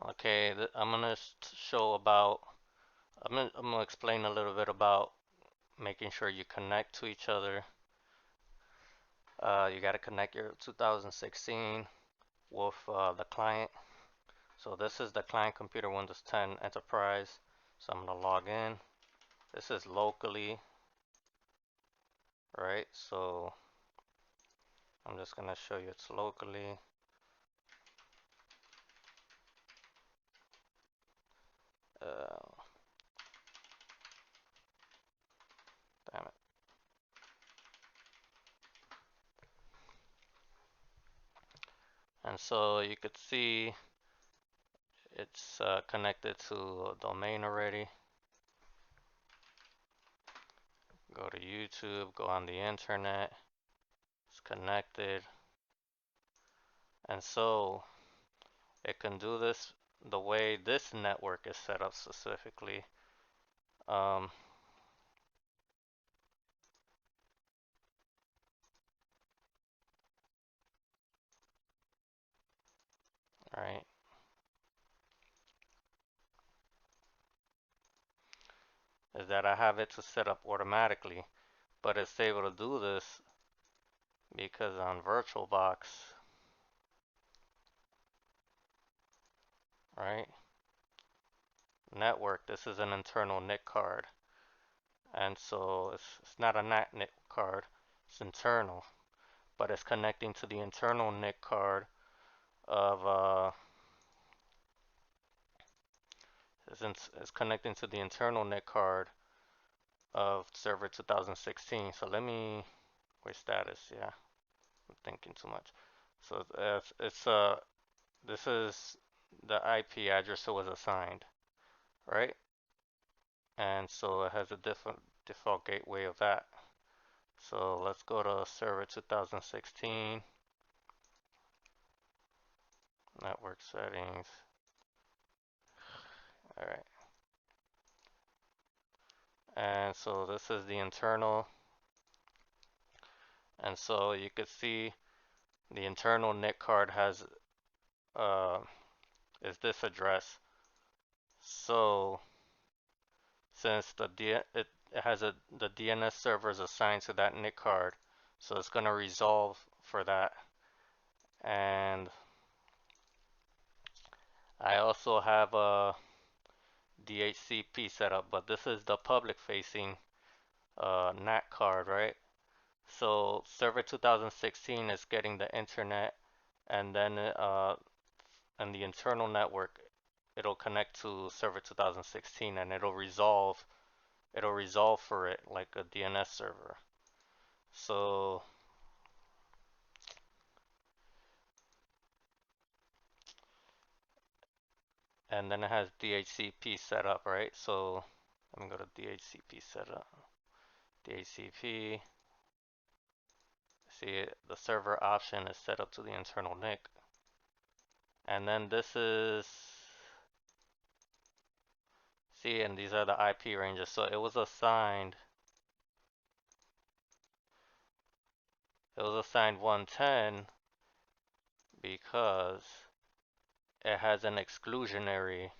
Okay, I'm gonna show about. I'm gonna explain a little bit about making sure you connect to each other. You gotta connect your 2016 with the client. So this is the client computer Windows 10 Enterprise. So I'm gonna log in. This is locally, right? So I'm just gonna show you it's locally. Uh, Damn it. And so you could see it's connected to a domain already. Go to YouTube, go on the internet, it's connected. And so it can do this the way this network is set up specifically. Um, right, is that I have it to set up automatically, but it's able to do this because on VirtualBox, right, network, this is an internal NIC card. And so it's not a NAT NIC card, it's internal, but it's connecting to the internal NIC card of it's connecting to the internal NIC card of server 2016. So let me, wait, status, yeah, I'm thinking too much. So this is the IP address it was assigned, right? And so it has a different default gateway of that. So let's go to server 2016, network settings. All right. And so this is the internal. And so you could see the internal NIC card has uh, is this address. So since it has the DNS server is assigned to that NIC card, so it's gonna resolve for that. And I also have a DHCP set up, but this is the public facing NAT card, right? So server 2016 is getting the internet, and then and the internal network, it'll connect to server 2016 and it'll resolve for it like a DNS server. So and then it has DHCP set up, right? So let me go to DHCP setup. DHCP. See, the server option is set up to the internal NIC. And then this is, see, and these are the IP ranges. So it was assigned 110 because it has an exclusionary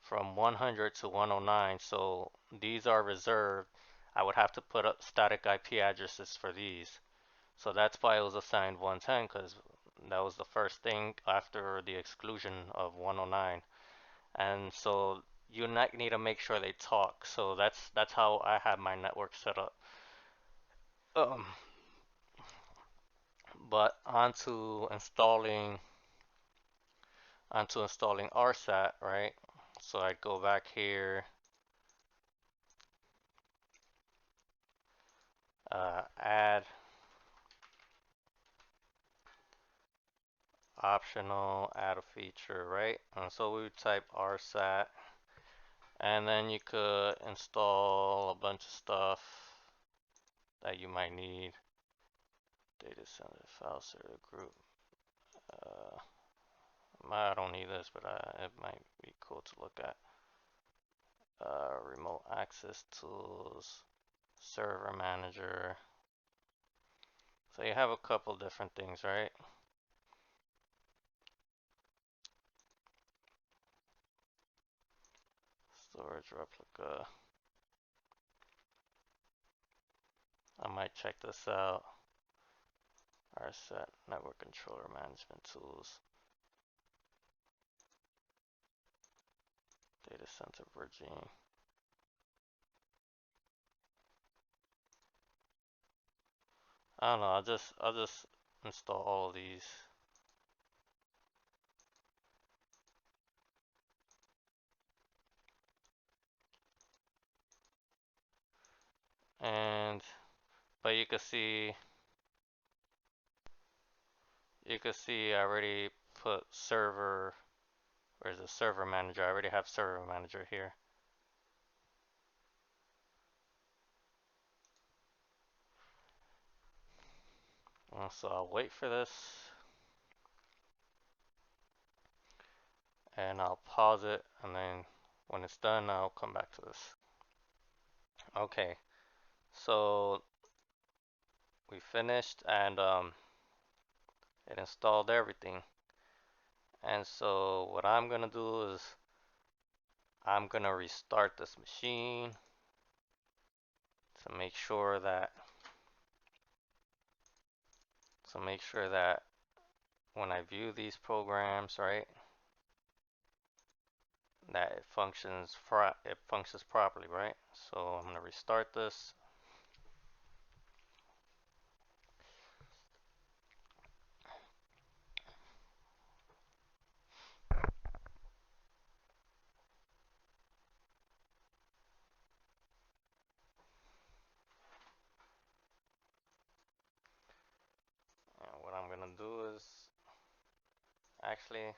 from 100 to 109. So these are reserved. I would have to put up static IP addresses for these. So that's why it was assigned 110, because that was the first thing after the exclusion of 109. And so you need to make sure they talk. So that's how I have my network set up. Um, but onto installing RSAT, right? So I'd go back here, add optional, add a feature, right? And so we would type RSAT, and then you could install a bunch of stuff that you might need. Data center, file server group. Uh, I don't need this, but it might be cool to look at. Remote access tools, server manager. So you have a couple different things, right? Storage replica. I might check this out. RSAT network controller management tools. Data center regime. I don't know. I'll just install all of these. And but you can see I already put server. Where's the server manager? I already have server manager here. So I'll wait for this and I'll pause it, and then when it's done I'll come back to this. Okay, so we finished, and it installed everything. And so what I'm gonna do is I'm gonna restart this machine to make sure that when I view these programs, right, that it functions properly, right? So I'm gonna restart this. And what I'm gonna do is actually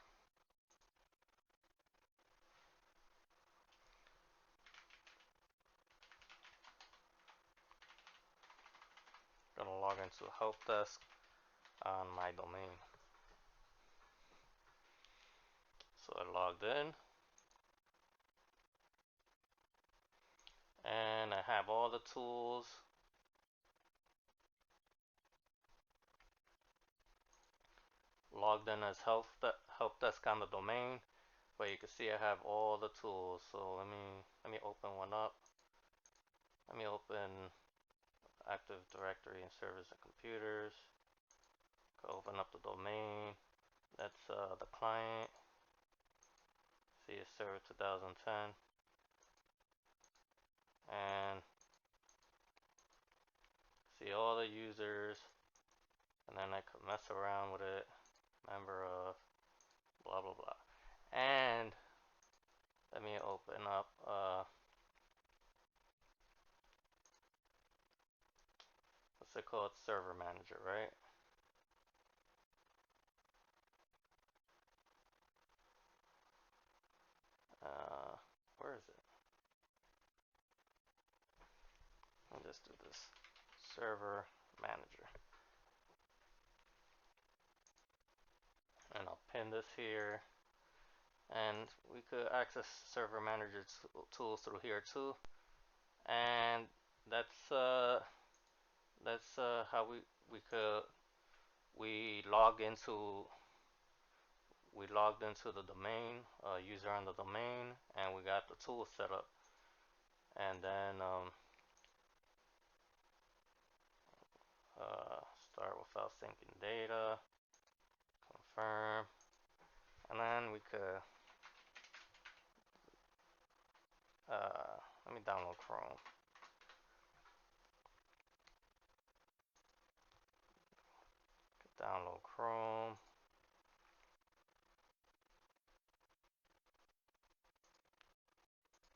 gonna log into help desk on my domain. So I logged in, and I have all the tools. Logged in as help desk on the domain, but you can see I have all the tools. So let me open one up. Let me open Active Directory and servers and computers. Go open up the domain. That's the client. See, it's server 2010, and see all the users, and then I could mess around with it. Member of blah blah blah. And let me open up what's it called? Server manager, right? Where is it? I'll just do this. Server manager. And I'll pin this here. And we could access server manager tools through here too. And that's how we logged into the domain, user on the domain, and we got the tool set up. And then start without syncing data, confirm, and then we could let me download Chrome. Download Chrome.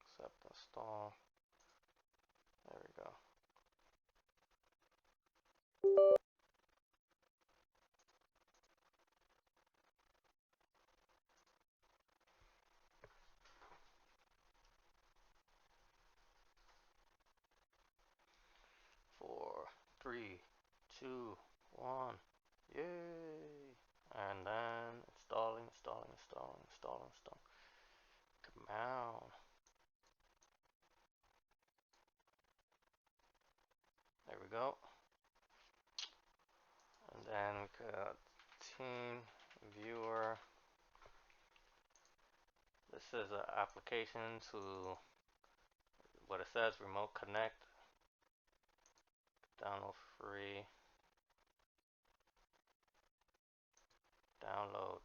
Accept install. There we go. Four, three, two, one. Yay! And then installing. Come on. There we go. And then we could TeamViewer. This is an application to what it says, remote connect, download free, download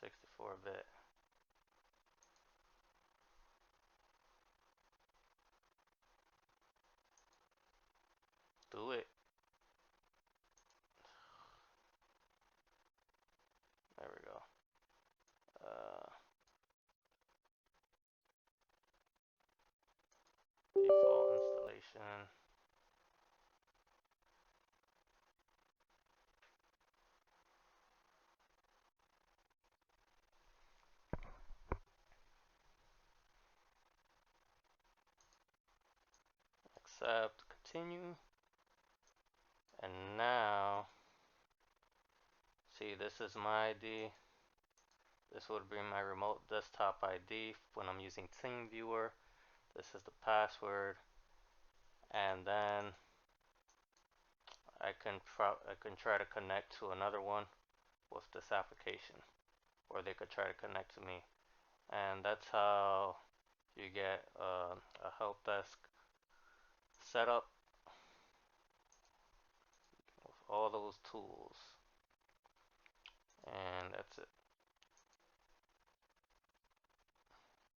64-bit. Do it. There we go. Default installation. Accept, continue. And now, see, this is my ID. This would be my remote desktop ID when I'm using TeamViewer. This is the password. And then I can try to connect to another one with this application, or they could try to connect to me. And that's how you get a help desk set up with all those tools. And that's it.